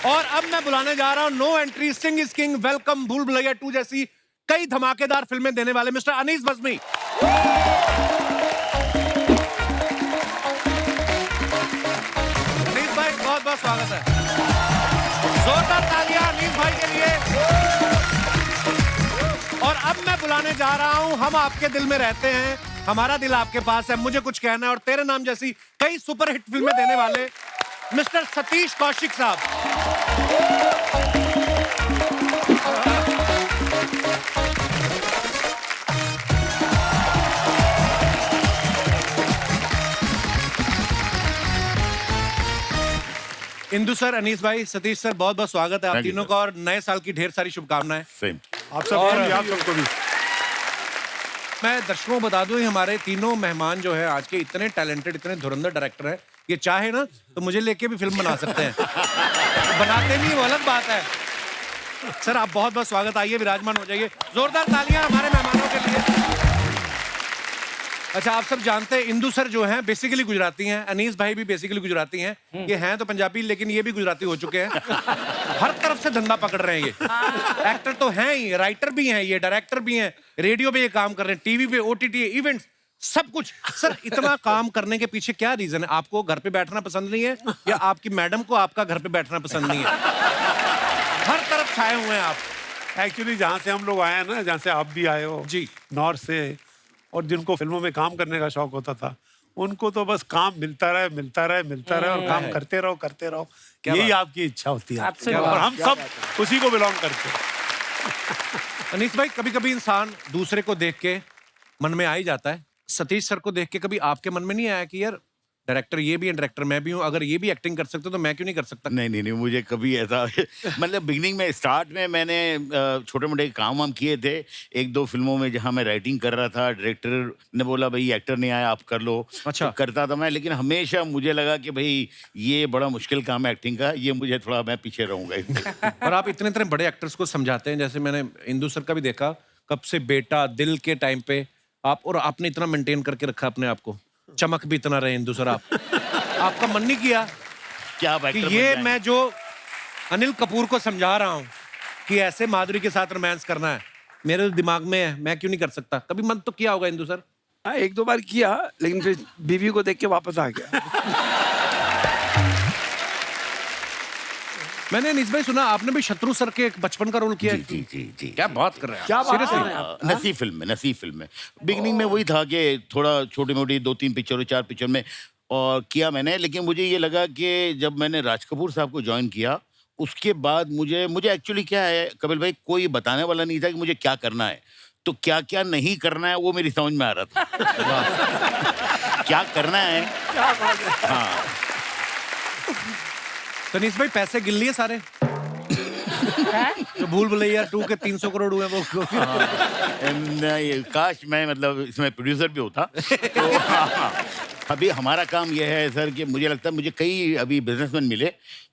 और अब मैं बुलाने जा रहा हूं no entry Singh is king welcome Bhool Bhulaiyaa 2 जैसी कई धमाकेदार फिल्में देने वाले मिस्टर अनीस बज़्मी। अनीस भाई बहुत बहुत स्वागत है। जोरदार तालियां अनीस भाई के लिए। और अब मैं बुलाने जा रहा हूं हम आपके दिल में रहते हैं, हमारा दिल आपके पास है, मुझे कुछ कहना है और तेरे नाम जैसी कई सुपरहिट फिल्में देने वाले मिस्टर सतीश कौशिक साहब। इंदु सर, अनीस भाई, सतीश सर, बहुत बहुत स्वागत है आप तीनों का और नए साल की ढेर सारी शुभकामनाएं। सेम आप सबको भी। मैं दर्शकों को बता दूं हमारे तीनों मेहमान जो है आज के इतने टैलेंटेड, इतने धुरंधर डायरेक्टर हैं, ये चाहे ना तो मुझे लेके भी फिल्म बना सकते हैं। बनाते नहीं वो अलग बात है। सर आप बहुत बहुत स्वागत, आइए विराजमान हो जाइए। जोरदार तालियां हमारे मेहमानों के लिए। अच्छा, आप सब जानते हैं इंदु सर जो हैं बेसिकली गुजराती हैं, अनीस भाई भी बेसिकली गुजराती हैं। ये हैं तो पंजाबी लेकिन ये भी गुजराती हो चुके हैं। हर तरफ से धंधा पकड़ रहे हैं ये। एक्टर तो हैं ही, राइटर भी हैं ये, डायरेक्टर भी हैं, रेडियो पे ये काम कर रहे हैं, टीवी पे, ओटीटी, इवेंट्स, सब कुछ। सर इतना काम करने के पीछे क्या रीजन है? आपको घर पे बैठना पसंद नहीं है या आपकी मैडम को आपका घर पे बैठना पसंद नहीं है? हर तरफ छाए हुए हैं आप। एक्चुअली जहाँ से हम लोग आए हैं ना, जहाँ से आप भी आए हो जी, नॉर्थ से, और जिनको फिल्मों में काम करने का शौक होता था उनको तो बस काम मिलता रहे मिलता रहे मिलता रहे और काम करते रहो। यही आपकी इच्छा होती है और हम सब उसी को बिलोंग करते हैं। अनीस भाई, कभी कभी इंसान दूसरे को देख के मन में आ ही जाता है। सतीश सर को देख के कभी आपके मन में नहीं आया कि यार डायरेक्टर ये भी है, डायरेक्टर मैं भी हूँ, अगर ये भी एक्टिंग कर सकते तो मैं क्यों नहीं कर सकता? नहीं, मुझे कभी ऐसा मतलब बिगनिंग में, स्टार्ट में मैंने छोटे मोटे काम वाम किए थे 1-2 फिल्मों में जहाँ मैं राइटिंग कर रहा था। डायरेक्टर ने बोला भाई एक्टर नहीं आया आप कर लो। अच्छा। तो करता था मैं, लेकिन हमेशा मुझे लगा कि भाई ये बड़ा मुश्किल काम है एक्टिंग का, ये मुझे थोड़ा, मैं पीछे रहूंगा। और आप इतने इतने बड़े एक्टर्स को समझाते हैं, जैसे मैंने इंदु सर का भी देखा, कब से बेटा, दिल के टाइम पे आप, और आपने इतना मेंटेन करके रखा अपने आप को, चमक भी इतना रहे इंदु सर आप। आपका मन नहीं किया क्या कि ये मैं जो अनिल कपूर को समझा रहा हूं कि ऐसे माधुरी के साथ रोमांस करना है, मेरे दिमाग में है, मैं क्यों नहीं कर सकता? कभी मन तो किया होगा इंदु सर? हाँ, 1-2 बार किया, लेकिन फिर बीवी को देख के वापस आ गया। मैंने अनीस भाई सुना आपने भी शत्रु सर के एक बचपन का रोल किया है। जी। क्या बात कर रहे हैं? क्या बात Seriously? कर रहे हैं आप? नसीब फिल्म में बिगनिंग में वही था कि थोड़ा छोटी मोटी 2-3 पिक्चर 4 पिक्चर में और किया मैंने। लेकिन मुझे ये लगा कि जब मैंने राज कपूर साहब को ज्वाइन किया उसके बाद मुझे एक्चुअली क्या है कपिल भाई, कोई बताने वाला नहीं था कि मुझे क्या करना है, तो क्या क्या नहीं करना है वो मेरी समझ में आ रहा था। क्या करना है, हाँ। अनीस भाई पैसे गिन लिए सारे? जो भूल भुलैया 2 के 300 करोड़ हुए वो? नहीं, काश मैं मतलब इसमें प्रोड्यूसर भी होता। तो हाँ, अभी हमारा काम यह है सर कि मुझे लगता है मुझे कई अभी बिजनेसमैन मिले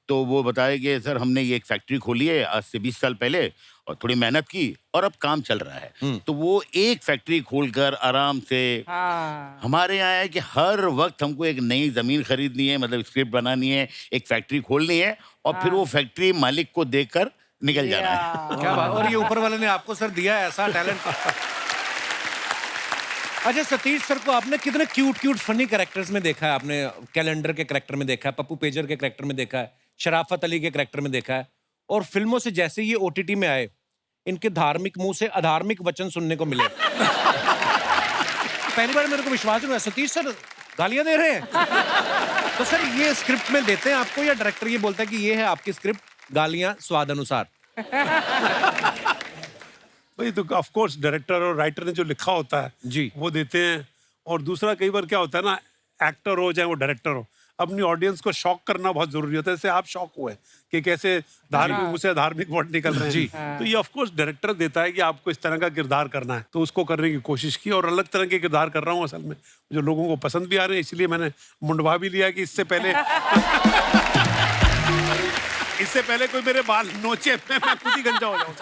तो वो बताए कि सर हमने ये एक फैक्ट्री खोली है आज से 20 साल पहले और थोड़ी मेहनत की और अब काम चल रहा है। तो वो एक फैक्ट्री खोलकर आराम से हमारे यहाँ है कि हर वक्त हमको एक नई जमीन खरीदनी है, मतलब स्क्रिप्ट बनानी है, एक फैक्ट्री खोलनी है और फिर वो फैक्ट्री मालिक को देकर निकल जाना है। क्या बात! और ये ऊपर वाले ने आपको सर दिया है ऐसा टैलेंट। अच्छा, सतीश सर को आपने कितने क्यूट फनी कैरेक्टर्स में देखा है? आपने कैलेंडर के कैरेक्टर में देखा है, पप्पू पेजर के कैरेक्टर में देखा है, शराफत अली के कैरेक्टर में देखा है, और फिल्मों से जैसे ये ओटीटी में आए इनके धार्मिक मुंह से अधार्मिक वचन सुनने को मिले। पहली बार मेरे को विश्वास नहीं हुआ सतीश सर गालियां दे रहे हैं। तो सर ये स्क्रिप्ट में देते हैं आपको या डायरेक्टर ये बोलता है कि ये है आपकी स्क्रिप्ट, गालियां स्वाद अनुसार? भाई तो ऑफ कोर्स डायरेक्टर और राइटर ने जो लिखा होता है जी वो देते हैं। और दूसरा कई बार क्या होता है ना, एक्टर हो चाहे वो डायरेक्टर हो, अपनी ऑडियंस को शॉक करना बहुत जरूरी होता है। जैसे आप शॉक हुए कि कैसे धार्मिक मुंह से धार्मिक वर्ड निकल रहे हैं जी। तो ये ऑफ कोर्स डायरेक्टर देता है कि आपको इस तरह का किरदार करना है, तो उसको करने की कोशिश की और अलग तरह के किरदार कर रहा हूँ असल में, जो लोगों को पसंद भी आ रहे हैं। इसलिए मैंने मुंडवा भी लिया कि इससे पहले कोई मेरे बाल नोचे मैं खुद ही गंजा हो जाऊं।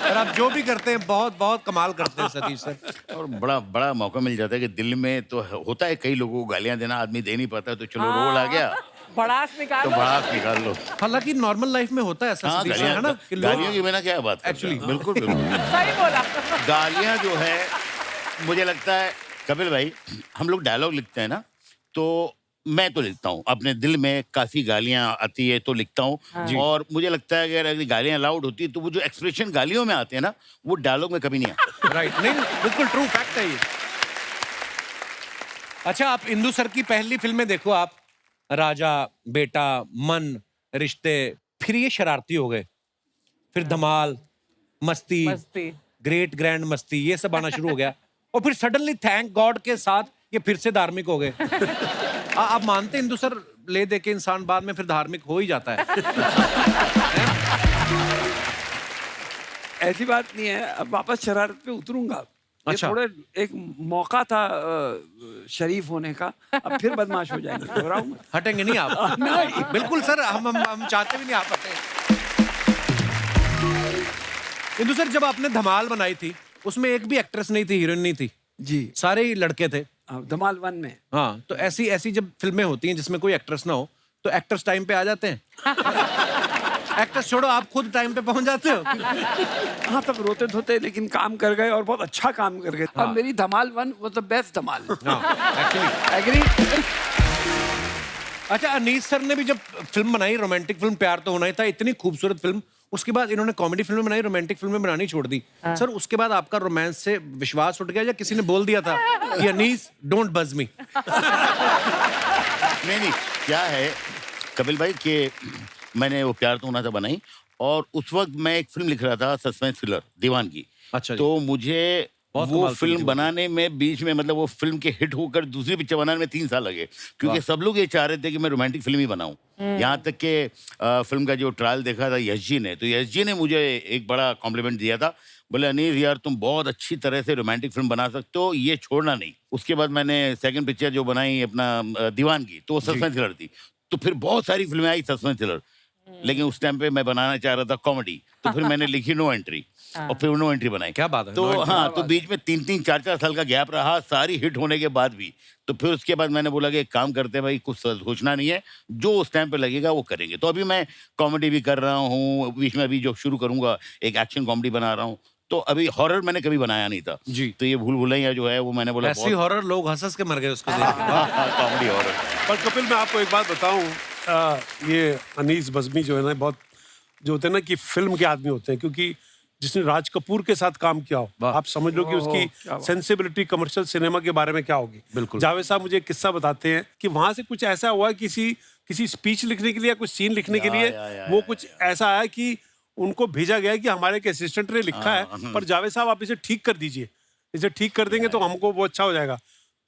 और आप जो भी करते हैं बहुत बहुत कमाल करते हैं सतीश सर। और बड़ा मौका मिल जाता है कि दिल में तो होता है कई लोगों को गालियां देना, आदमी दे नहीं पाता, तो चलो रोल आ गया भड़ास तो निकालो। बात निकाल लो। हालांकि नॉर्मल लाइफ में होता है ऐसा हाँ, सतीश, है ना कि लोग गालियों की बिना क्या बात Actually, बिल्कुल बिल्कुल। सही बोला। गालियां जो है, मुझे लगता है कपिल भाई, हम लोग डायलॉग लिखते हैं ना, तो मैं तो लिखता हूँ अपने दिल में, काफी गालियां आती है तो लिखता हूँ। और मुझे लगता है कि अगर गालियां अलाउड होती है तो वो जो एक्सप्रेशन गालियों में आते हैं ना, वो डायलॉग में कभी नहीं आते। राइट, नहीं बिल्कुल ट्रू फैक्ट है ये। अच्छा, आप इंदु सर की पहली फिल्में देखो आप, राजा, बेटा, मन, रिश्ते, फिर ये शरारती हो गए, फिर धमाल, मस्ती, मस्ती। ग्रेट ग्रैंड मस्ती, ये सब आना शुरू हो गया। और फिर सडनली थैंक गॉड के साथ ये फिर से धार्मिक हो गए। आप मानते हैं इंदु सर, ले दे के इंसान बाद में फिर धार्मिक हो ही जाता है। ऐसी बात नहीं है, अब वापस शरारत पे उतरूंगा। ये अच्छा। थोड़े एक मौका था शरीफ होने का, अब फिर बदमाश हो जाएंगे, घबराऊं मैं। हटेंगे नहीं आप? नहीं। बिल्कुल सर, हम चाहते भी नहीं आप हटें। इंदु सर, जब आपने धमाल बनाई थी, उसमें एक भी एक्ट्रेस नहीं थी, हीरोइन नहीं थी, जी, सारे ही लड़के थे। धमाल 1 में। हाँ, तो ऐसी ऐसी जब फिल्में होती हैं जिसमें कोई एक्ट्रेस ना हो, तो एक्टर्स टाइम पे आ जाते हैं। एक्टर्स छोड़ो, आप खुद टाइम पे पहुंच जाते हो। हाँ, तब रोते धोते लेकिन काम कर गए और बहुत अच्छा काम कर गए। हाँ। और मेरी धमाल 1 वाज द बेस्ट धमाल। हाँ, एक्चुअली। एग्री। अच्छा, अनीस सर ने भी जब फिल्म बनाई, रोमांटिक फिल्म प्यार तो होना ही था, इतनी खूबसूरत फिल्म, उसके बाद इन्होंने कॉमेडी फिल्में बनाई, रोमांटिक फिल्में बनानी छोड़ दी। सर, उसके बाद आपका रोमांस से विश्वास उठ गया या किसी ने बोल दिया था कि अनीस डोंट बज मी? नहीं, क्या है कपिल भाई कि मैंने वो प्यार तो होना था बनाई, और उस वक्त मैं एक फिल्म लिख रहा था, सस्पेंस थ्रिलर दीवानगी। अच्छा जी। तो मुझे बहुत वो कमाल की फिल्म थी वो। बनाने में बीच में, मतलब वो फिल्म के हिट होकर दूसरी पिक्चर बनाने में 3 साल लगे, क्योंकि सब लोग ये चाह रहे थे कि मैं रोमांटिक फिल्म ही बनाऊं। यहाँ तक कि फिल्म का जो ट्रायल देखा था यश जी ने, तो यश जी ने मुझे एक बड़ा कॉम्प्लीमेंट दिया था। बोले, अनीस यार, तुम बहुत अच्छी तरह से रोमांटिक फिल्म बना सकते हो, ये छोड़ना नहीं। उसके बाद मैंने सेकंड पिक्चर जो बनाई अपना दीवानगी, तो वो सस्पेंस थ्रिलर थी। तो फिर बहुत सारी फिल्में आई सस्पेंस थ्रिलर, लेकिन उस टाइम पे मैं बनाना चाह रहा था कॉमेडी, तो फिर मैंने लिखी नो एंट्री, और फिर नो एंट्री बनाई। क्या बात है, तो No Entry। हाँ, तो बीच में 3-3, 4-4 साल का गैप रहा, सारी हिट होने के बाद भी। तो फिर उसके बाद मैंने बोला कि एक काम करते हैं भाई, कुछ सोचना नहीं है, जो उस टाइम पे लगेगा वो करेंगे। तो अभी मैं कॉमेडी भी कर रहा हूँ, बीच में अभी जो शुरू करूंगा एक एक्शन कॉमेडी बना रहा हूँ। तो अभी हॉरर मैंने कभी बनाया नहीं था जी। तो ये भूल भुलैया जो है वो मैंने बोला ऐसी हॉरर लोग हंस के मर गए उसको देख के। Comedy horror. पर कपिल, मैं आपको एक बात बताऊं, ये अनीस बज़मी जो है ना, बहुत जो होते हैं ना कि फिल्म के आदमी होते हैं, क्योंकि जिसने राज कपूर के साथ काम किया हो, आप समझ लो कि उसकी सेंसिबिलिटी कमर्शियल सिनेमा के बारे में क्या होगी। बिल्कुल। जावेद साहब मुझे एक किस्सा बताते हैं कि वहां से कुछ ऐसा हुआ, किसी स्पीच लिखने के लिए या कुछ सीन लिखने के लिए, वो कुछ ऐसा आया कि उनको भेजा गया कि हमारे एक असिस्टेंट ने लिखा है, पर जावेद साहब आप इसे ठीक कर दीजिए, इसे ठीक कर देंगे तो हमको वो अच्छा हो जाएगा।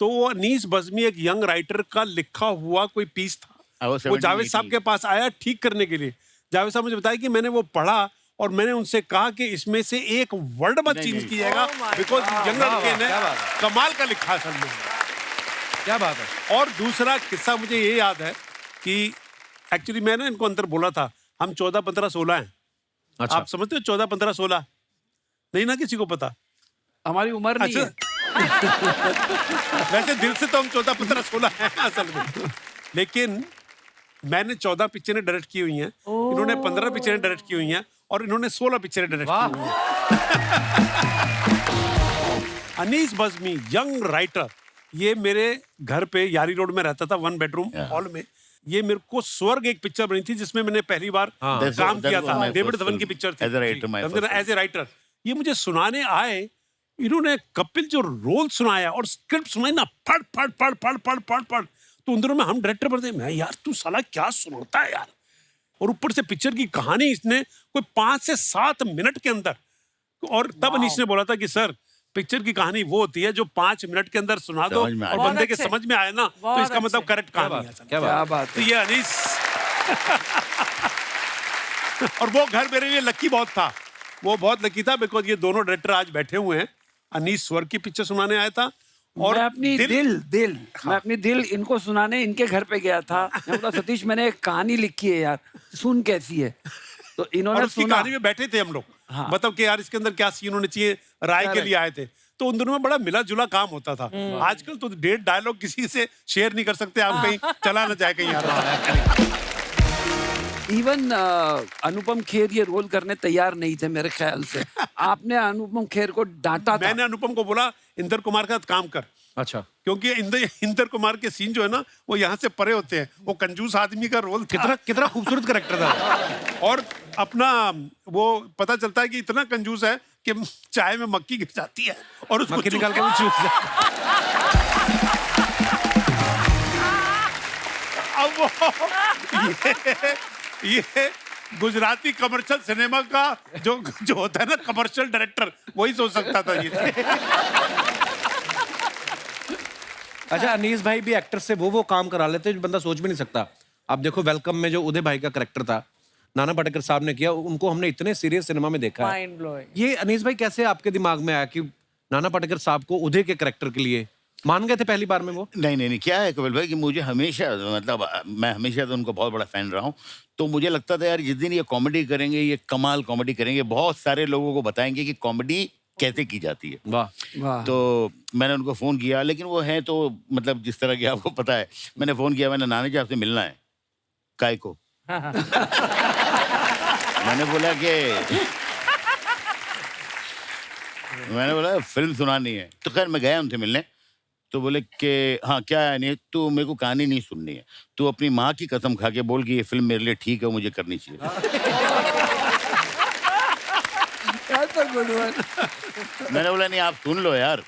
तो वो अनीस बज़मी एक यंग राइटर का लिखा हुआ कोई पीस था, वो जावेद साहब के पास आया ठीक करने के लिए। जावेद साहब मुझे बताया कि मैंने वो पढ़ा और मैंने उनसे कहा कि इसमें से एक वर्ड मत चेंज कीजिएगा, बिकॉज यंग लड़के ने कमाल का लिखा असल में। क्या बात है। और दूसरा किस्सा मुझे ये याद है कि एक्चुअली मैंने इनको अंदर बोला था, हम 14, 15, 16 हैं। अच्छा। आप समझते हो 14, 15, 16 नहीं ना, किसी को पता? हमारी उम्र नहीं है। वैसे दिल से तो हम 14, 15, 16 हैं असल में, लेकिन मैंने 14 पिक्चरें डायरेक्ट की हुई हैं, इन्होंने 15 पिक्चरें डायरेक्ट की हुई हैं, और इन्होंने 16 पिक्चरें डायरेक्ट की हुई हैं। अनीस बज़मी यंग राइटर, ये मेरे घर पे यारी रोड में रहता था, 1 बेडरूम हॉल में। ये मेरे को स्वर्ग एक पिक्चर बनी थी जिसमें मैंने पहली बार काम किया था, डेविड धवन की पिक्चर थी एज ए राइटर। ये मुझे सुनाने आए, इन्होंने कपिल जो रोल सुनाया और स्क्रिप्ट सुनाई ना, पढ़ पढ़ पढ़ पढ़ पढ़ पढ़ पढ़, तो उन दिनों में हम डायरेक्टर बनते, मैं यार तू साला क्या सुनाता है यार। और ऊपर से पिक्चर की कहानी इसने कोई 5 से 7 मिनट के अंदर, और तब अनीस ने बोला था कि सर पिक्चर की कहानी वो होती है जो 5 मिनट के अंदर सुना दो और बंदे के समझ में आए ना, तो इसका मतलब करेक्ट कहानी है। क्या बात तो ये अनीस और वो घर मेरे लिए लकी बहुत था, वो बहुत लकी था, बिकॉज ये दोनों डायरेक्टर आज बैठे हुए हैं। अनीस स्वर्ग की पिक्चर सुनाने आया था, और मैं अपनी दिल मैं अपनी दिल इनको सुनाने इनके घर पे गया था। मैं बोला, सतीश मैंने एक कहानी लिखी है यार, सुन कैसी है। तो और इन्होंने उसकी सुना। कहानी में बैठे थे हम लोग, हाँ। मतलब कि यार इसके अंदर क्या सीन होने चाहिए, राय के Correct. लिए आए थे। तो उन दोनों में बड़ा मिला जुला काम होता था। आजकल तो 1.5 डायलॉग किसी से शेयर नहीं कर सकते, आप कहीं चला ना जाए कहीं यार। इवन अनुपम खेर ये रोल करने तैयार नहीं थे मेरे ख्याल से। आपने अनुपम खेर को डांटा था। मैंने अनुपम को बोला इंदर कुमार के साथ काम कर, अच्छा, क्योंकि इंदर कुमार के सीन जो है ना वो यहाँ से परे होते हैं। वो कंजूस आदमी का रोल था। कितना कितना खूबसूरत करेक्टर था। और अपना वो पता चलता है कि इतना कंजूस है कि चाय में मक्खी गिर जाती है और उसको मक्खी निकाल के चूस- भी चूस अब ये गुजराती कमर्शियल सिनेमा का जो जो होता है ना कमर्शियल डायरेक्टर, वही सोच सकता था ये। अच्छा, अनीस भाई भी एक्टर से वो काम करा लेते हैं जो बंदा सोच भी नहीं सकता। आप देखो वेलकम में जो उदय भाई का करेक्टर था, नाना पाटेकर साहब ने किया, उनको हमने इतने सीरियस सिनेमा में देखा है। Mind blowing. ये अनीस भाई कैसे आपके दिमाग में आया कि नाना पाटेकर साहब को उदय के करेक्टर के लिए मान गए थे पहली बार में वो? नहीं, क्या है कपिल भाई कि मुझे हमेशा, मतलब मैं हमेशा तो उनको बहुत बड़ा फैन रहा हूँ। तो मुझे लगता था यार जिस दिन ये कॉमेडी करेंगे, ये कमाल कॉमेडी करेंगे, बहुत सारे लोगों को बताएंगे कि कॉमेडी कैसे की जाती है। वाह। वाह। तो मैंने उनको फ़ोन किया, लेकिन वो हैं तो मतलब जिस तरह की आपको पता है, मैंने फ़ोन किया, मैंने नाना जी आपसे मिलना है। काय को? मैंने बोला फिल्म सुनानी है। तो खैर मैं गया उनसे मिलने। तो बोले कि हाँ क्या है, नहीं तो मेरे को कहानी नहीं सुननी है, तू अपनी माँ की कसम खा के बोल कि ये फिल्म मेरे लिए ठीक है, मुझे करनी चाहिए। मैंने बोला नहीं आप सुन लो यार।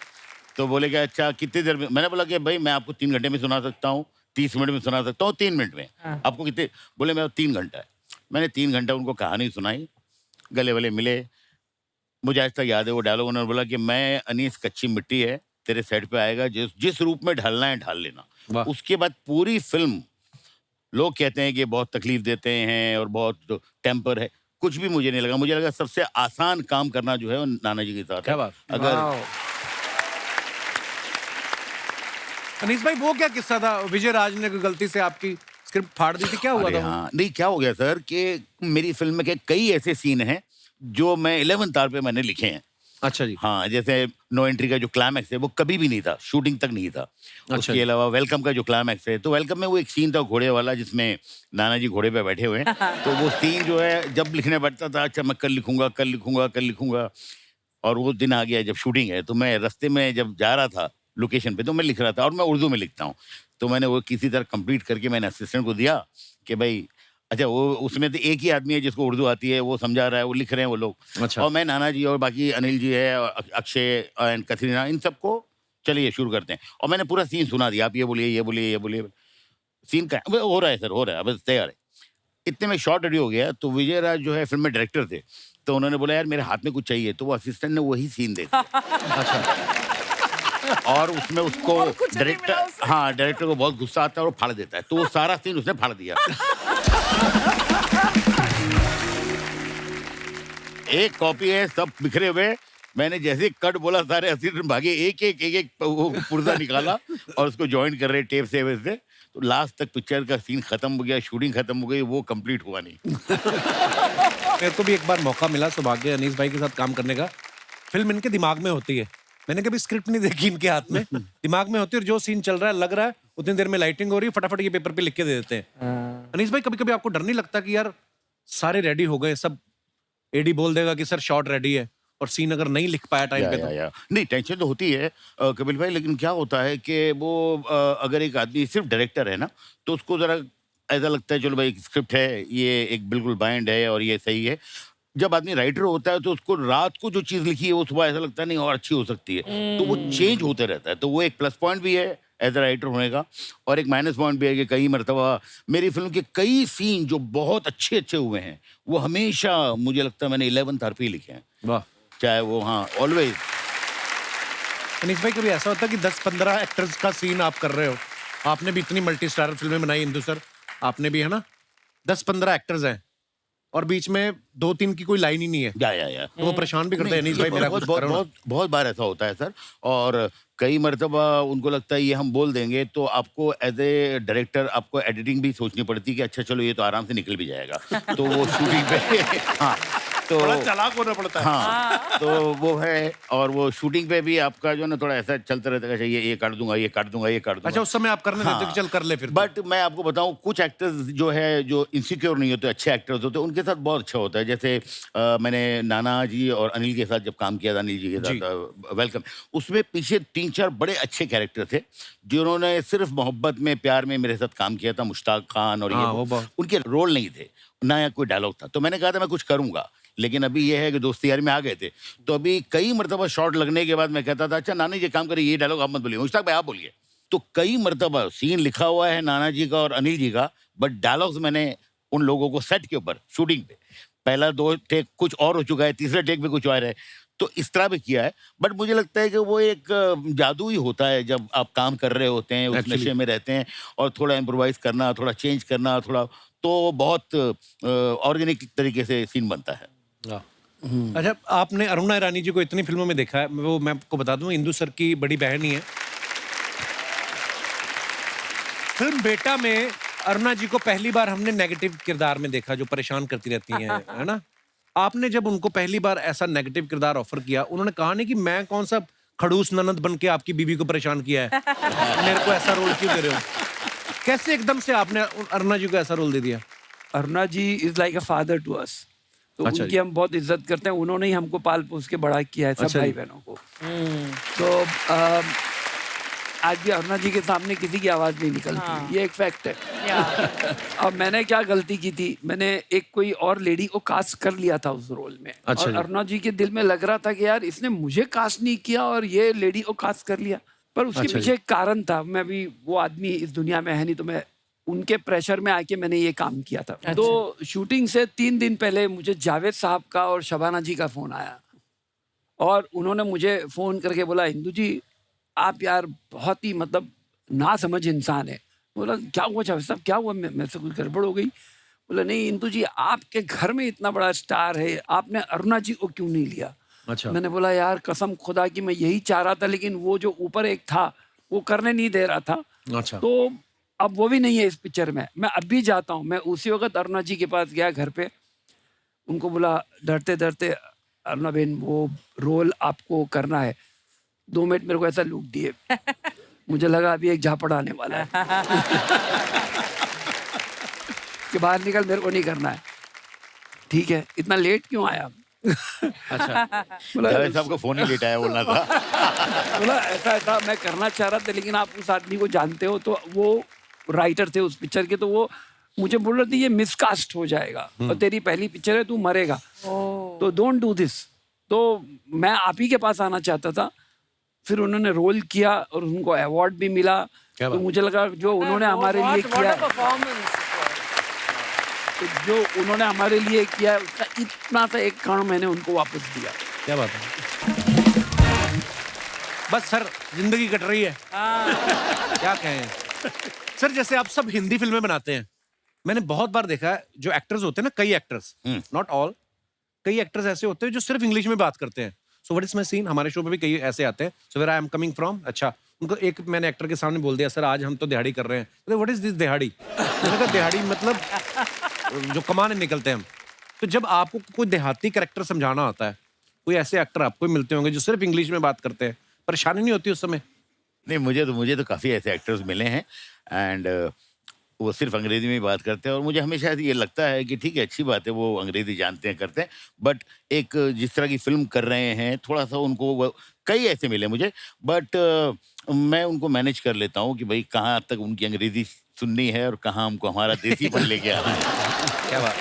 तो बोले कि अच्छा कितनी देर में? मैंने बोला कि भाई मैं आपको 3 घंटे में सुना सकता हूँ, 30 मिनट में सुना सकता हूँ, 3 मिनट में। आपको कितने? बोले मैं 3 घंटा है। मैंने 3 घंटा उनको कहानी सुनाई, गले वले मिले। मुझे आज तक याद है वो डायलॉग, उन्होंने बोला कि मैं अनीस कच्ची मिट्टी है, तेरे सेट पे आएगा, जिस रूप में ढलना है ढाल लेना। वाह। उसके बाद पूरी फिल्म लोग कहते हैं कि बहुत तकलीफ देते हैं और बहुत टेम्पर है, कुछ भी मुझे नहीं लगा। मुझे लगा सबसे आसान काम करना जो है वो नाना जी के साथ है। क्या बात। अगर वाह। अनीस भाई वो क्या किस्सा था, विजय राज ने कोई गलती से आपकी स्क्रिप्ट फाड़ दी थी, क्या हुआ अरे था वो? हाँ, नहीं क्या हो गया सर कि मेरी फिल्म में के कई ऐसे सीन हैं जो मैं 11th आवर पे मैंने लिखे हैं। अच्छा जी। हाँ, जैसे नो एंट्री का जो क्लाइमैक्स है वो कभी भी नहीं था, शूटिंग तक नहीं था। अच्छा उसके जी। अलावा वेलकम का जो क्लाइमैक्स है, तो वेलकम में वो एक सीन था घोड़े वाला जिसमें नाना जी घोड़े पे बैठे हुए हैं। तो वो सीन जो है जब लिखने बैठता था, अच्छा मैं कल लिखूंगा। और वो दिन आ गया जब शूटिंग है, तो मैं रास्ते में जब जा रहा था लोकेशन पे तो मैं लिख रहा था, और मैं उर्दू में लिखता हूँ। तो मैंने वो किसी तरह कंप्लीट करके मैंने असिस्टेंट को दिया कि भाई अच्छा वो उसमें तो एक ही आदमी है जिसको उर्दू आती है, वो समझा रहा है, वो लिख रहे हैं वो लोग। अच्छा। और मैं नाना जी और बाकी अनिल जी है और अक्षय एंड कतरीना, इन सबको चलिए शुरू करते हैं। और मैंने पूरा सीन सुना दिया, आप ये बोलिए। सीन का हो रहा है सर, हो रहा है, बस तैयार है। इतने में शॉर्ट रेडी हो गया। तो विजय राज जो है फिल्म में डायरेक्टर थे, तो उन्होंने बोला यार मेरे हाथ में कुछ चाहिए, तो वो असिस्टेंट ने वही सीन दे दिया। और उसमें उसको कुछ नहीं मिला डायरेक्टर, उसे। हाँ डायरेक्टर को बहुत गुस्सा आता है और वो फाड़ देता है, तो वो सारा सीन उसने फाड़ दिया। एक कॉपी है, सब बिखरे हुए। मैंने जैसे कट बोला सारे असिस्टेंट भागे, एक वो पुर्जा निकाला और उसको ज्वाइन कर रहे टेप से वैसे। तो लास्ट तक पिक्चर का सीन खत्म हो गया, शूटिंग खत्म हो गई, वो कंप्लीट हुआ नहीं। मेरे को भी एक बार मौका मिला सौभाग्य अनीस भाई के साथ काम करने का। फिल्म इनके दिमाग में होती है, मैंने कभी स्क्रिप्ट नहीं देखी इनके हाथ में, दिमाग में होती है और जो सीन चल रहा है लग रहा है उतनी देर में लाइटिंग हो रही है, फटाफट ये पेपर पे लिख के दे देते हैं। अनीस भाई कभी कभी आपको डर नहीं लगता कि यार सारे रेडी हो गए, सब एडी बोल देगा कि सर शॉट रेडी है और सीन अगर नहीं लिख पाया टाइम पे तो? या। नहीं टेंशन तो होती है कपिल भाई, लेकिन क्या होता है कि वो अगर एक आदमी सिर्फ डायरेक्टर है ना, तो उसको जरा ऐसा लगता है चलो भाई स्क्रिप्ट है, ये एक बिल्कुल बाइंड है और ये सही है। जब आदमी राइटर होता है तो उसको रात को जो चीज़ लिखी है वो सुबह ऐसा लगता है नहीं और अच्छी हो सकती है, तो वो चेंज होते रहता है। तो वो एक प्लस पॉइंट भी है एज अ राइटर होने का, और एक माइनस पॉइंट भी है कि कई मरतबा मेरी फिल्म के कई सीन जो बहुत अच्छे हुए हैं वो हमेशा मुझे लगता है मैंने 11th आवर पे ही लिखे हैं, वाह। चाहे वो हाँ ऑलवेज। अनीस भाई कभी ऐसा होता है कि 10-15 एक्टर्स का सीन आप कर रहे हो? आपने भी इतनी मल्टी स्टारर फिल्में बनाई, इंदु सर आपने भी, है ना, 10-15 एक्टर्स हैं, और बीच में 2-3 की कोई लाइन ही नहीं है, या तो वो परेशान भी करते हैं अनीस भाई, मेरा कुछ बहुत करो ना। बहुत बहुत बार ऐसा होता है सर। और कई मर्तबा उनको लगता है ये हम बोल देंगे तो आपको एज ए डायरेक्टर आपको एडिटिंग भी सोचनी पड़ती है कि अच्छा चलो ये तो आराम से निकल भी जाएगा। तो वो शूटिंग पे हाँ तो बड़ा चालाक होना पड़ता है। हाँ तो वो है। और वो शूटिंग पे भी आपका जो है ना थोड़ा ऐसा चलता रहता है, अच्छा ये काट दूंगा, ये काट दूंगा, ये काट दूंगा। अच्छा, उस समय आप करने देते हो कि चल कर ले फिर तो। बट मैं आपको बताऊं, कुछ एक्टर्स जो है जो इनसिक्योर नहीं होते, अच्छे एक्टर्स होते हैं, उनके साथ बहुत अच्छा होता है। जैसे मैंने नाना जी और अनिल के साथ जब काम किया था, अनिल जी के साथ वेलकम, उसमें पीछे 3-4 बड़े अच्छे कैरेक्टर थे जिन्होंने सिर्फ मोहब्बत में, प्यार में मेरे साथ काम किया था। मुश्ताक खान और हाँ, ये वो बहुत- उनके रोल नहीं थे, ना या कोई डायलॉग था। तो मैंने कहा था मैं कुछ करूंगा, लेकिन अभी ये है कि दोस्ती यारी में आ गए थे। तो अभी कई मरतबा शॉट लगने के बाद मैं कहता था अच्छा नाना जी काम करिए, ये डायलॉग आप मत बोलिए, मुश्ताक भाई आप बोलिए। तो कई मरतबा सीन लिखा हुआ है नाना जी का और अनिल जी का, बट डायलॉग्स मैंने उन लोगों को सेट के ऊपर शूटिंग पे, पहला 2 टेक कुछ और हो चुका है, तीसरे टेक पे कुछ और है, तो इस तरह भी किया है। बट मुझे लगता है कि वो एक जादू ही होता है जब आप काम कर रहे होते हैं, उस नशे में रहते हैं, और थोड़ा इम्प्रोवाइज करना, थोड़ा चेंज करना, थोड़ा तो बहुत ऑर्गेनिक तरीके से सीन बनता है। अच्छा, आपने अरुणा ईरानी जी को इतनी फिल्मों में देखा है, वो मैं आपको बता दूं इंदु सर की बड़ी बहन ही है। फिल्म बेटा में अरुणा जी को पहली बार हमने नेगेटिव किरदार में देखा, जो परेशान करती रहती हैं, है ना? आपने जब उनको पहली बार ऐसा नेगेटिव किरदार ऑफर किया, उन्होंने कहा नहीं कि मैं कौन सा खड़ूस ननद बन के आपकी बीवी को परेशान किया है, मेरे को ऐसा रोल क्यों दे रहे हो? कैसे एकदम से आपने अरुणा जी को ऐसा रोल दे दिया? Aruna ji is like a father to us, तो अच्छा उनकी जी। हम बहुत इज्जत करते हैं। उन्होंने ही हमको पाल पोस के बड़ा किया है, सब अच्छा भाई जी। बहनों को। तो आज भी अरुणा जी के सामने किसी की आवाज नहीं निकलती, ये एक फैक्ट है। अब मैंने क्या गलती की थी, मैंने एक कोई और लेडी को कास्ट कर लिया था उस रोल में। अच्छा और जी। अरुणा जी के दिल में लग रहा था कि यार इसने मुझे कास्ट नहीं किया और ये लेडी को कास्ट कर लिया। पर उसके अच्छा जी। पीछे एक कारण था, मैं भी वो आदमी इस दुनिया में है नहीं, तो मैं उनके प्रेशर में आके मैंने ये काम किया था। तो शूटिंग से 3 दिन पहले मुझे जावेद साहब का और शबाना जी का फोन आया, और उन्होंने मुझे फोन करके बोला इंदु जी आप यार बहुत ही मतलब ना समझ इंसान है। बोला क्या हुआ जावेद साहब, क्या हुआ? मेरे से कुछ गड़बड़ हो गई? बोला नहीं इंदु जी, आपके घर में इतना बड़ा स्टार है, आपने अरुणा जी को क्यों नहीं लिया? अच्छा। मैंने बोला यार कसम खुदा की मैं यही चाह रहा था, लेकिन वो जो ऊपर एक था वो करने नहीं दे रहा था। अच्छा। तो अब वो भी नहीं है इस पिक्चर में। मैं अब भी जाता हूँ, मैं उसी वक्त अरुणा जी के पास गया घर पे, उनको बोला डरते डरते अरुणा बहन वो रोल आपको करना है। 2 मिनट मेरे को ऐसा लुक दिए, मुझे लगा अभी एक झापड़ आने वाला है कि बाहर निकल, मेरे को नहीं करना है। ठीक है, इतना लेट क्यों आया? अच्छा। बोला जावेद साहब को फोन ही लेट आया बोलना था। बोला ऐसा ऐसा मैं करना चाह रहा था, लेकिन आप उस आदमी को जानते हो, तो वो राइटर थे उस पिक्चर के, तो वो मुझे बोल रहे थे ये मिसकास्ट हो जाएगा और तेरी पहली पिक्चर है, तू मरेगा, तो डोंट डू दिस। तो मैं आप ही के पास आना चाहता था। फिर उन्होंने रोल किया और उनको अवार्ड भी मिला। क्या तो बात? मुझे लगा जो उन्होंने हमारे लिए किया, तो जो उन्होंने हमारे लिए किया उसका इतना सा एक कण मैंने उनको वापस दिया। क्या बात है? बस सर, जिंदगी कट रही है, क्या कहें सर। जैसे आप सब हिंदी फिल्में बनाते हैं, मैंने बहुत बार देखा है जो एक्टर्स होते हैं ना, कई एक्टर्स, नॉट ऑल, कई एक्टर्स ऐसे होते हैं जो सिर्फ इंग्लिश में बात करते हैं। So what is my scene, हमारे शो पे भी कई ऐसे आते हैं। So where I am coming from, अच्छा उनको एक मैंने एक्टर के सामने बोल दिया सर आज हम तो दिहाड़ी कर रहे हैं। व्हाट इज दिस दिहाड़ी? मैंने कहा दिहाड़ी मतलब जो कमाने निकलते हैं हम। तो जब आपको कोई देहाती कैरेक्टर समझाना होता है, कोई ऐसे एक्टर आपको मिलते होंगे जो सिर्फ इंग्लिश में बात करते हैं, परेशानी नहीं होती उस समय? नहीं, मुझे तो काफ़ी ऐसे एक्टर्स मिले हैं एंड वो सिर्फ अंग्रेजी में ही बात करते हैं, और मुझे हमेशा ये लगता है कि ठीक है अच्छी बात है वो अंग्रेजी जानते हैं करते हैं, बट एक जिस तरह की फिल्म कर रहे हैं थोड़ा सा उनको कई ऐसे मिले मुझे, बट मैं उनको मैनेज कर लेता हूँ कि भाई कहाँ तक उनकी अंग्रेजी सुननी है और कहाँ हमको हमारा देसीपन लेके आना है। क्या बात?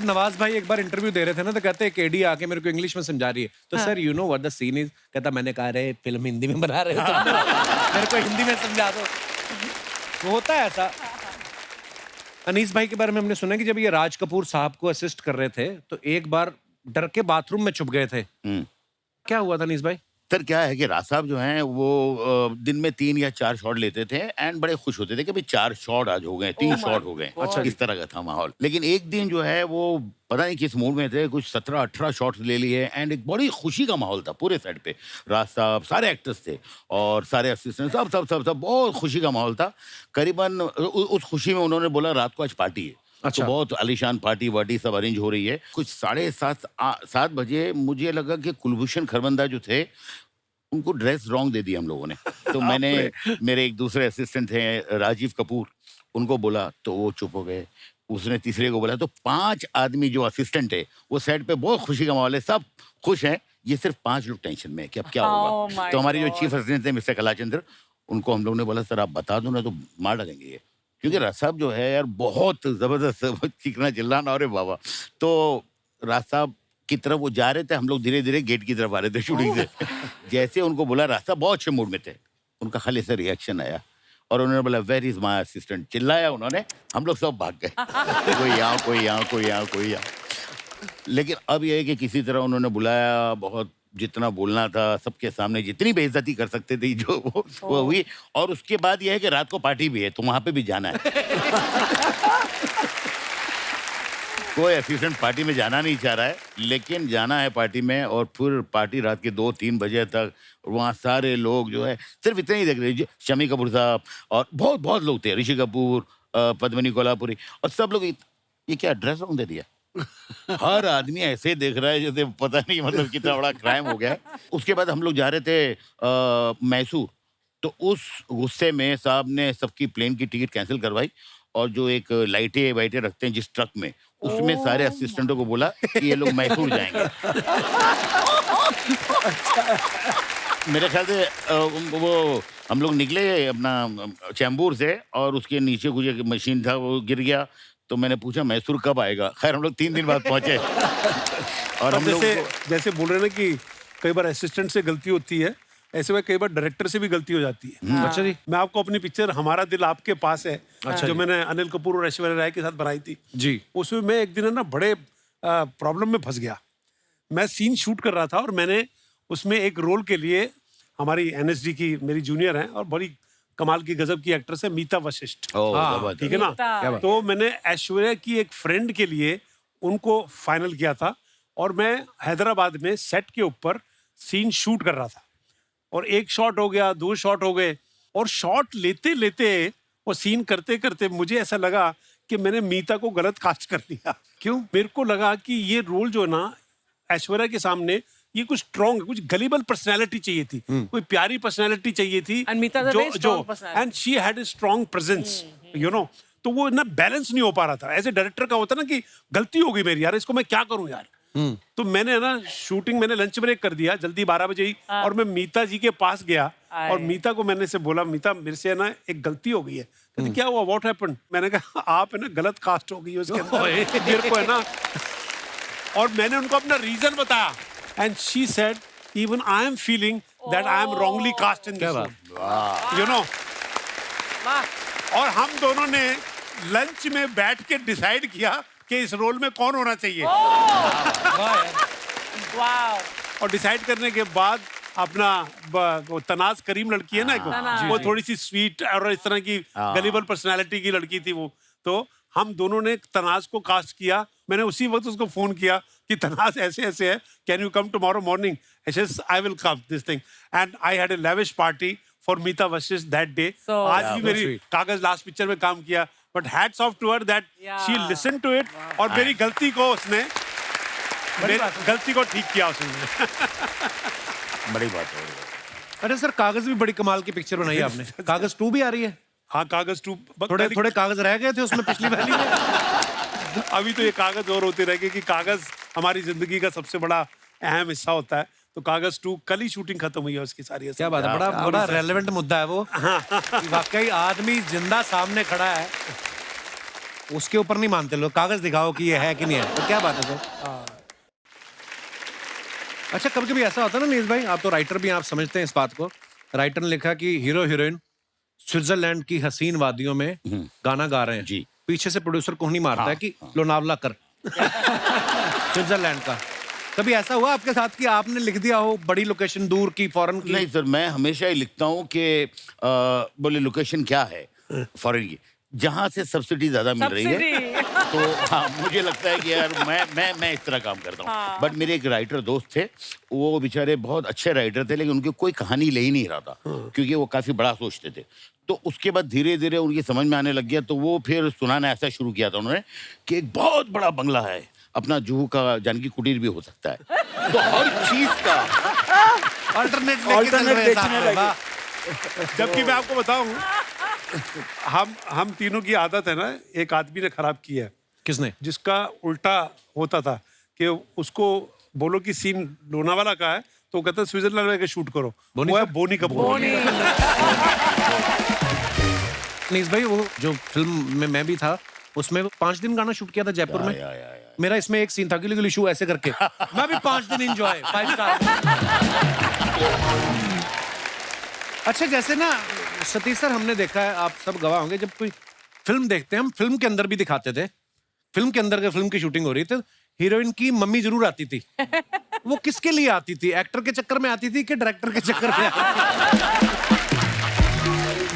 नवाज भाई एक बार इंटरव्यू दे रहे थे ना, तो कहते हैं केडी आके मेरे को इंग्लिश में समझा रही है, तो sir you know what the scene is, कहता मैंने कहा रे फिल्म हिंदी में बना रहे हो तो मेरे को हिंदी में समझा दो। वो होता है ऐसा। अनीस भाई के बारे में हमने सुना कि जब ये राज कपूर साहब को असिस्ट कर रहे थे, तो एक बार डर के बाथरूम में छुप गए थे। क्या हुआ था अनीस भाई? सर क्या है कि राज साहब जो हैं वो दिन में 3 या 4 शॉट लेते थे एंड बड़े खुश होते थे कि भाई 4 शॉट आज हो गए, 3 शॉट हो गए। अच्छा, इस तरह का था माहौल। लेकिन एक दिन जो है वो पता नहीं किस मूड में थे, कुछ 17-18 शॉट्स ले लिए एंड एक बड़ी खुशी का माहौल था पूरे सेट पे। राज साहब, सारे एक्टर्स थे और सारे असिस्टेंट, सब सब सब सब बहुत खुशी का माहौल था। करीबन उस खुशी में उन्होंने बोला रात को आज पार्टी है। अच्छा। तो बहुत आलीशान पार्टी वार्टी सब अरेंज हो रही है। कुछ 7:30 बजे मुझे लगा कि कुलभूषण खरबंदा जो थे उनको ड्रेस रॉन्ग दे दिया हम लोगों ने। तो मैंने, मेरे एक दूसरे असिस्टेंट थे राजीव कपूर, उनको बोला तो वो चुप हो गए। उसने तीसरे को बोला, तो 5 आदमी जो असिस्टेंट है वो सेट पे बहुत खुशी का माहौल है, सब खुश हैं, ये सिर्फ 5 लोग टेंशन में है कि अब क्या होगा। तो हमारे जो चीफ असिस्टेंट थे मिस्टर कलाचंद्र, उनको हम लोग ने बोला सर आप बता दो ना तो मार डालेंगे ये, क्योंकि राज साहब जो है यार बहुत जबरदस्त चीखना चिल्लाना, अरे बाबा। तो राज साहब की तरफ वो जा रहे थे, हम लोग धीरे धीरे गेट की तरफ आ रहे थे शूटिंग से। जैसे उनको बोला, राज साहब बहुत अच्छे मूड में थे, उनका खाली से रिएक्शन आया और उन्होंने बोला वेयर इज माय असिस्टेंट, चिल्लाया उन्होंने, हम लोग सब भाग गए। कोई यहाँ, कोई यहाँ, कोई यहाँ, कोई यहाँ। लेकिन अब यह है कि किसी तरह उन्होंने बुलाया, बहुत जितना बोलना था सबके सामने, जितनी बेइज्जती कर सकते थे जो वो हुई। और उसके बाद यह है कि रात को पार्टी भी है तो वहां पे भी जाना है। कोई असिस्टेंट पार्टी में जाना नहीं चाह रहा है, लेकिन जाना है पार्टी में। और फिर पार्टी रात के 2-3 बजे तक, वहाँ सारे लोग जो है सिर्फ इतने ही देख रहे हैं, शमी कपूर साहब और बहुत बहुत लोग थे, ऋषि कपूर, पद्मिनी कोल्हापुरी, और सब लोग ये क्या ड्रेस रॉन्ग दे दिया। हर आदमी ऐसे देख रहा है जैसे पता नहीं मतलब कितना बड़ा क्राइम हो गया है। उसके बाद हम लोग जा रहे थे मैसूर, तो उस गुस्से में साहब ने सबकी प्लेन की टिकट कैंसिल करवाई और जो एक लाइटें वाइटें रखते हैं जिस ट्रक में, उसमें सारे असिस्टेंटों को बोला कि ये लोग मैसूर जाएंगे। मेरे ख्याल से वो हम लोग निकले अपना चैम्बूर से और उसके नीचे कुछ एक मशीन था वो गिर गया। तो मैंने पूछा मैसूर कब आएगा, खैर हम लोग 3 दिन बाद पहुंचे। और हम लोग जैसे बोल रहे हैं ना कि कई बार असिस्टेंट से गलती होती है, ऐसे में कई बार डायरेक्टर से भी गलती हो जाती है। अच्छा जी। मैं आपको अपनी पिक्चर हमारा दिल आपके पास है, जो मैंने अनिल कपूर और ऐश्वर्या राय के साथ बनाई थी जी, उसमें मैं एक दिन है ना बड़े प्रॉब्लम में फंस गया। मैं सीन शूट कर रहा था और मैंने उसमें एक रोल के लिए, हमारी एनएसडी की मेरी जूनियर है और बड़ी कमाल की गजब की एक्ट्रेस है मीता वशिष्ठ, ठीक है ना। तो मैंने ऐश्वर्या की एक फ्रेंड के लिए उनको फाइनल किया था और मैं हैदराबाद में सेट के ऊपर सीन शूट कर रहा था और 1 शॉट हो गया, 2 शॉट हो गए और शॉट लेते लेते और सीन करते करते मुझे ऐसा लगा कि मैंने मीता को गलत कास्ट कर लिया। क्यों? मेरे को लगा कि ये रोल जो है ना ऐश्वर्या के सामने ये कुछ स्ट्रॉन्ग, कुछ गलीबल पर्सनैलिटी चाहिए थी, कोई प्यारी पर्सनैलिटी चाहिए थी, and she had a strong presence, you know. तो वो ना बैलेंस नहीं हो पा रहा था। एज ए डायरेक्टर का होता ना कि गलती हो गई मेरी, यार इसको मैं क्या करूं यार। तो मैंने ना शूटिंग, मैंने लंच ब्रेक कर दिया जल्दी 12 बजे ही, और मैं मीता जी के पास गया और मीता को मैंने से बोला, मीता मेरे से ना एक गलती हो गई है। कहती क्या हुआ, व्हाट हैपेंड? मैंने कहा आप है ना गलत कास्ट हो गई है उसके अंदर, मेरे को है ना। और मैंने उनको अपना रीजन बताया and she said even I am feeling that I am wrongly cast in this role, you know. और हम दोनों ने लंच में बैठ के डिसाइड किया कि इस रोल में कौन होना चाहिए। और डिसाइड करने के बाद अपना वो तनाज करीम लड़की है ना, वो थोड़ी सी स्वीट और इस तरह की गलीबल पर्सनालिटी की लड़की थी वो, तो हम दोनों ने तनाज को कास्ट किया। मैंने उसी वक्त उसको फोन किया कि तनाज ऐसे ऐसे है, can you come tomorrow morning? I will come this thing and I had a lavish party for Meeta Vashisht that day. आज भी मेरी कागज लास्ट पिक्चर में काम किया, but hats off to her that she listen to it और मेरी गलती को उसने, मेरी गलती को ठीक किया उसने। बड़ी बात है। अरे सर कागज भी बड़ी कमाल की पिक्चर बनाई आपने। कागज 2 भी आ रही है? हाँ, कागज 2 थोड़े कागज रह गए थे उसमें पिछली वाली में। अभी तो ये कागज और होते रह गए कि कागज हमारी जिंदगी का सबसे बड़ा अहम हिस्सा होता है। तो कागज 2 कल ही शूटिंग खत्म हुई है उसकी सारी। क्या बात है, बड़ा रेलेवेंट मुद्दा है वो। वाकई आदमी जिंदा सामने खड़ा है, उसके ऊपर नहीं मानते लोग, कागज दिखाओ कि ये है कि नहीं है। तो क्या बात है सर। अच्छा, कभी कभी ऐसा होता है ना नीरज भाई, आप तो राइटर भी हैं, आप समझते हैं इस बात को। राइटर ने लिखा कि हीरो हीरोइन स्विट्जरलैंड की हसीन वादियों में गाना गा रहे हैं जी। पीछे से प्रोड्यूसर कोहनी मारता है कि लोनावला कर स्विट्जरलैंड का। कभी ऐसा हुआ आपके साथ कि आपने लिख दिया हो बड़ी लोकेशन दूर की फॉरेन की? नहीं सर, मैं हमेशा ही लिखता हूँ कि बोले लोकेशन क्या है फॉरेन की, जहाँ से सब्सिडी ज्यादा मिल रही है। तो हाँ, मुझे लगता है कि यार मैं इस तरह काम करता हूँ। बट मेरे एक राइटर दोस्त थे, वो बेचारे बहुत अच्छे राइटर थे, लेकिन उनकी कोई कहानी ले ही नहीं रहा था, क्योंकि वो काफी बड़ा सोचते थे। तो उसके बाद धीरे धीरे उनकी समझ में आने लग गया, तो वो फिर सुनाना ऐसा शुरू किया था उन्होंने कि एक बहुत बड़ा बंगला है, अपना जुहू का जानकी कुटीर भी हो सकता है। तो हर चीज का अल्टरनेट बेचने लगे। जबकि मैं आपको बताऊं, हम तीनों की आदत है ना, एक आदमी ने खराब की है, किसने? जिसका उल्टा होता था कि उसको बोलो कि सीन लोनावाला का है तो वो कहता है स्विट्जरलैंड में शूट करो। बोनी वो है सर? बोनी कपूर। अनीस भाई, वो जो फिल्म में मैं भी था, उसमें 5 दिन गाना शूट किया था जयपुर में। मेरा इसमें एक सीन था, गिली गिली शू ऐसे करके मैं भी 5 दिन एंजॉय 5 स्टार। अच्छा, जैसे ना सतीश सर, हमने देखा है, आप सब गवाह होंगे, जब कोई फिल्म देखते हैं, हम फिल्म के अंदर भी दिखाते थे, फिल्म के अंदर फिल्म की शूटिंग हो रही थी, हीरोइन की मम्मी जरूर आती थी। वो किसके लिए आती थी? एक्टर के चक्कर में आती थी कि डायरेक्टर के चक्कर में आती थी?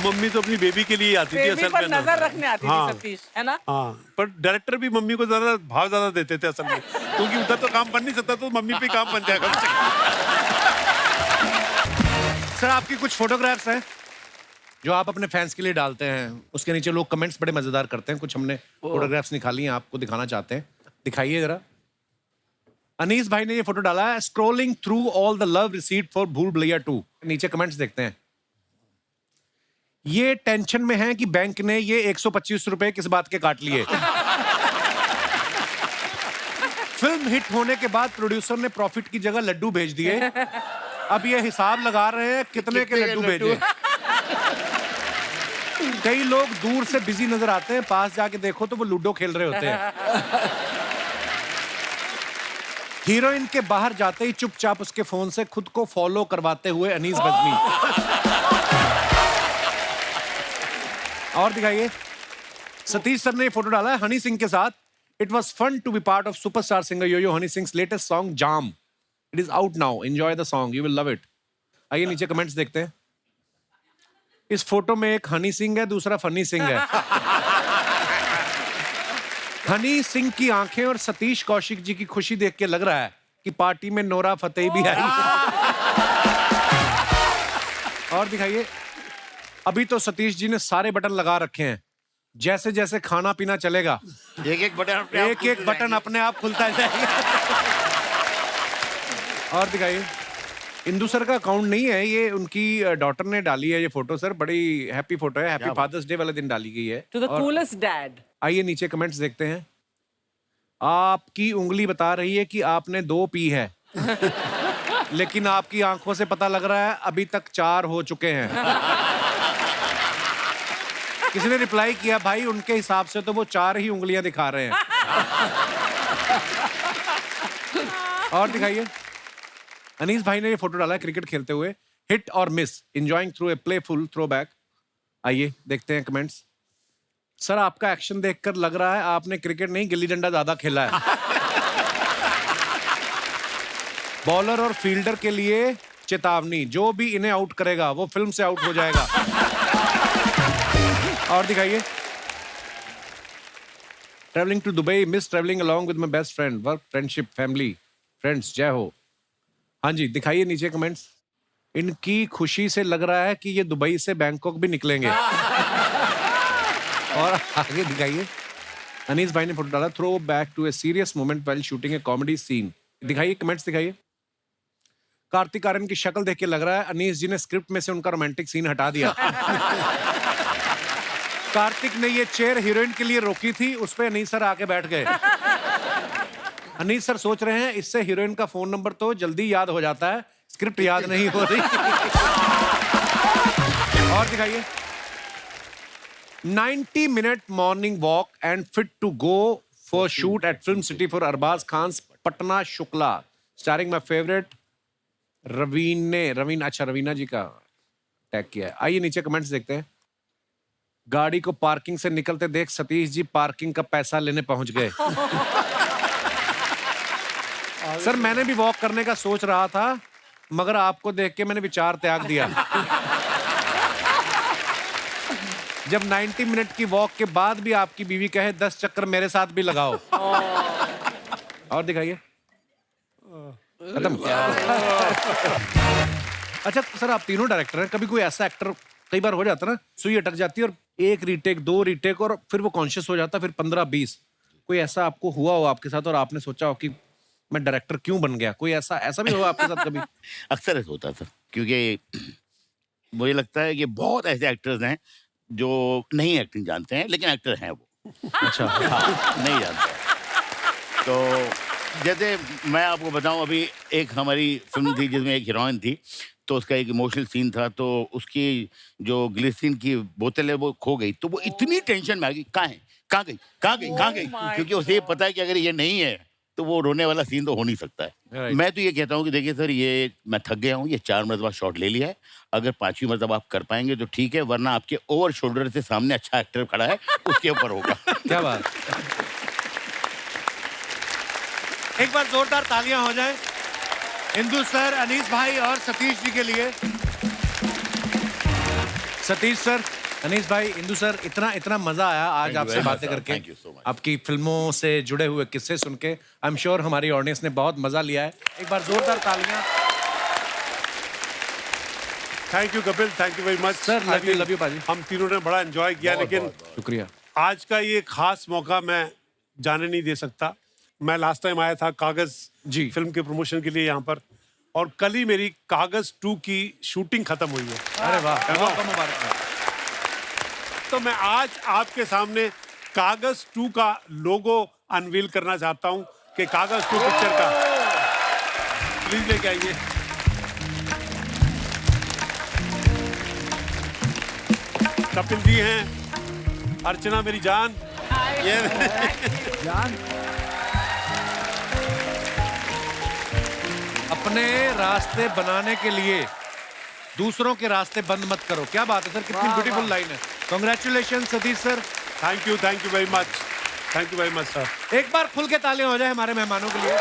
मम्मी तो अपनी बेबी के लिए आती थी बेबी असल पर में ना। नजर रखने आती हाँ। थी सतीश, है ना? हाँ, पर डायरेक्टर भी मम्मी को ज्यादा भाव ज्यादा देते थे असल में, क्योंकि उधर तो काम बन नहीं सकता, तो मम्मी पे काम बन जाएगा। सर, आपकी कुछ फोटोग्राफ्स हैं जो आप अपने फैंस के लिए डालते हैं, उसके नीचे लोग कमेंट्स बड़े मजेदार करते हैं। कुछ हमने फोटोग्राफ्स निकाली हैं, आपको दिखाना चाहते हैं, दिखाइए जरा। अनीस भाई ने ये फोटो डाला है, scrolling through all the love received for भूल भुलैया 2। नीचे कमेंट्स देखते हैं। ये टेंशन में है कि बैंक ने ये 125 रुपए किस बात के काट लिए। फिल्म हिट होने के बाद प्रोड्यूसर ने प्रॉफिट की जगह लड्डू भेज दिए। अब ये हिसाब लगा रहे हैं कितने के लड्डू भेजे। कई लोग दूर से बिजी नजर आते हैं, पास जाके देखो तो वो लूडो खेल रहे होते हैं। हीरोइन के बाहर जाते ही चुपचाप उसके फोन से खुद को फॉलो करवाते हुए अनीस बजमी। और दिखाइए, सतीश सर ने ये फोटो डाला है हनी सिंह के साथ। It was fun to be part of superstar singer yo Honey Singh latest song जाम। It is out now, enjoy the song, you will love it. आइए नीचे कमेंट्स देखते हैं। इस फोटो में एक हनी सिंह है, दूसरा फनी सिंह है। हनी सिंह की आंखें और सतीश कौशिक जी की खुशी देख के लग रहा है कि पार्टी में नोरा फतेही भी आई। और दिखाइए, अभी तो सतीश जी ने सारे बटन लगा रखे हैं, जैसे जैसे खाना पीना चलेगा एक एक बटन अपने आप खुलता जाएगा। और दिखाइए, इंदु सर का अकाउंट नहीं है ये, उनकी डॉटर ने डाली है ये फोटो। सर, बड़ी हैप्पी फोटो है, हैप्पी फादर्स डे वाले दिन डाली गई है। To the coolest dad. आइए नीचे कमेंट्स देखते हैं। आपकी उंगली बता रही है कि आपने 2 पी है, लेकिन आपकी आंखों से पता लग रहा है अभी तक 4 हो चुके हैं। किसी ने रिप्लाई किया, भाई उनके हिसाब से तो वो 4 ही उंगलियां दिखा रहे हैं। और दिखाइए, अनीस भाई ने ये फोटो डाला है क्रिकेट खेलते हुए, हिट और miss, enjoying through a playful throwback. आइए देखते हैं कमेंट्स। सर, आपका एक्शन देखकर लग रहा है आपने क्रिकेट नहीं गिल्ली डंडा ज्यादा खेला है। बॉलर और फील्डर के लिए चेतावनी, जो भी इन्हें आउट करेगा वो फिल्म से आउट हो जाएगा। और दिखाइए, travelling to Dubai, miss travelling along with my best friend, work, friendship, family, friends, जय हो। हाँ जी, दिखाइए नीचे कमेंट्स। इनकी खुशी से लग रहा है कि ये दुबई से बैंकॉक भी निकलेंगे। और आगे दिखाइए, अनीस भाई ने फोटो डाला, throwback to a serious moment while shooting a comedy scene. दिखाइए कमेंट्स दिखाइए। कार्तिक आर्यन की शक्ल देख के लग रहा है अनीस जी ने स्क्रिप्ट में से उनका रोमांटिक सीन हटा दिया। कार्तिक ने ये चेयर हीरोइन के लिए रोकी थी, उस पे अनीस सर आके बैठ गए। अनीस सर सोच रहे हैं इससे हीरोइन का फोन नंबर तो जल्दी याद हो जाता है, स्क्रिप्ट याद नहीं हो रही। और दिखाइए, 90 minute morning walk and fit to go for shoot at film city for Arbaaz Khan Patna Shukla, starring my favourite Raveena ji का टैग किया है। आइए नीचे कमेंट्स देखते हैं। गाड़ी को पार्किंग से निकलते देख सतीश जी पार्किंग का पैसा लेने पहुंच गए। सर मैंने भी वॉक करने का सोच रहा था, मगर आपको देख के मैंने विचार त्याग दिया। जब 90 मिनट की वॉक के बाद भी आपकी बीवी कहे 10 चक्कर मेरे साथ भी लगाओ। और दिखाइए। खत्म। अच्छा सर, आप तीनों डायरेक्टर हैं, कभी कोई ऐसा एक्टर कई बार हो जाता है ना, सुई अटक जाती है और एक रीटेक, 2 रीटेक और फिर वो कॉन्शियस हो जाता है, फिर 15-20, कोई ऐसा आपको हुआ हो आपके साथ और आपने सोचा हो कि मैं डायरेक्टर क्यों बन गया? कोई ऐसा भी हुआ आपके साथ कभी? अक्सर ऐसा होता है सर, क्योंकि मुझे लगता है कि बहुत ऐसे एक्टर्स हैं जो नहीं एक्टिंग जानते हैं, लेकिन एक्टर हैं वो। अच्छा। हाँ, नहीं जानते। तो जैसे मैं आपको बताऊं, अभी एक हमारी फिल्म थी जिसमें एक हीरोइन थी, तो उसका एक इमोशनल सीन था, तो उसकी जो ग्लिसरीन की बोतल है वो खो गई, तो वो इतनी टेंशन में आ गई, कहाँ है, कहाँ गई, कहाँ गई, कहाँ गई, क्योंकि उसे ये पता है कि अगर ये नहीं है तो वो रोने वाला सीन तो हो नहीं सकता है। Right. मैं तो ये कहता हूँ कि देखिए सर, ये मैं थक गया हूँ, ये 4 मरतबा शॉट ले लिया है, अगर 5वीं मरतबा आप कर पाएंगे तो ठीक है, वरना आपके ओवर शोल्डर से सामने अच्छा एक्टर खड़ा है, उसके ऊपर होगा। क्या बात। एक बार जोरदार तालियां हो जाएं इंदु सर, अनीस भाई और सतीश जी के लिए। सतीश सर, अनीस भाई, इंदु सर, इतना मजा आया आज Thank you आपसे very बातें much, sir. करके, Thank you so much. आपकी फिल्मों से जुड़े हुए किस्से सुन के। आई एम श्योर हमारी ऑडियंस ने बहुत मजा लिया है। एक बार जोरदार तालियां। Thank you Kapil, thank you very much sir, love you पाजी। हम तीनों ने बड़ा एंजॉय किया, लेकिन शुक्रिया। आज का ये खास मौका मैं जाने नहीं दे सकता। मैं लास्ट टाइम आया था कागज जी। फिल्म के प्रमोशन के लिए यहाँ पर, और कल ही मेरी कागज 2 की शूटिंग खत्म हुई है। अरे वाह, बहुत मुबारक। तो मैं आज आपके सामने कागज 2 का लोगो अनवील करना चाहता हूं कि कागज 2 पिक्चर का प्लीज लेके आइए। कपिल जी हैं, अर्चना मेरी जान, ये जान, अपने रास्ते बनाने के लिए दूसरों के रास्ते बंद मत करो। क्या बात है सर, कितनी ब्यूटीफुल लाइन है। Congratulation Satish sir. Thank you very much, thank you very much sir. एक बार खुल के तालियां हो जाए हमारे मेहमानों के लिए।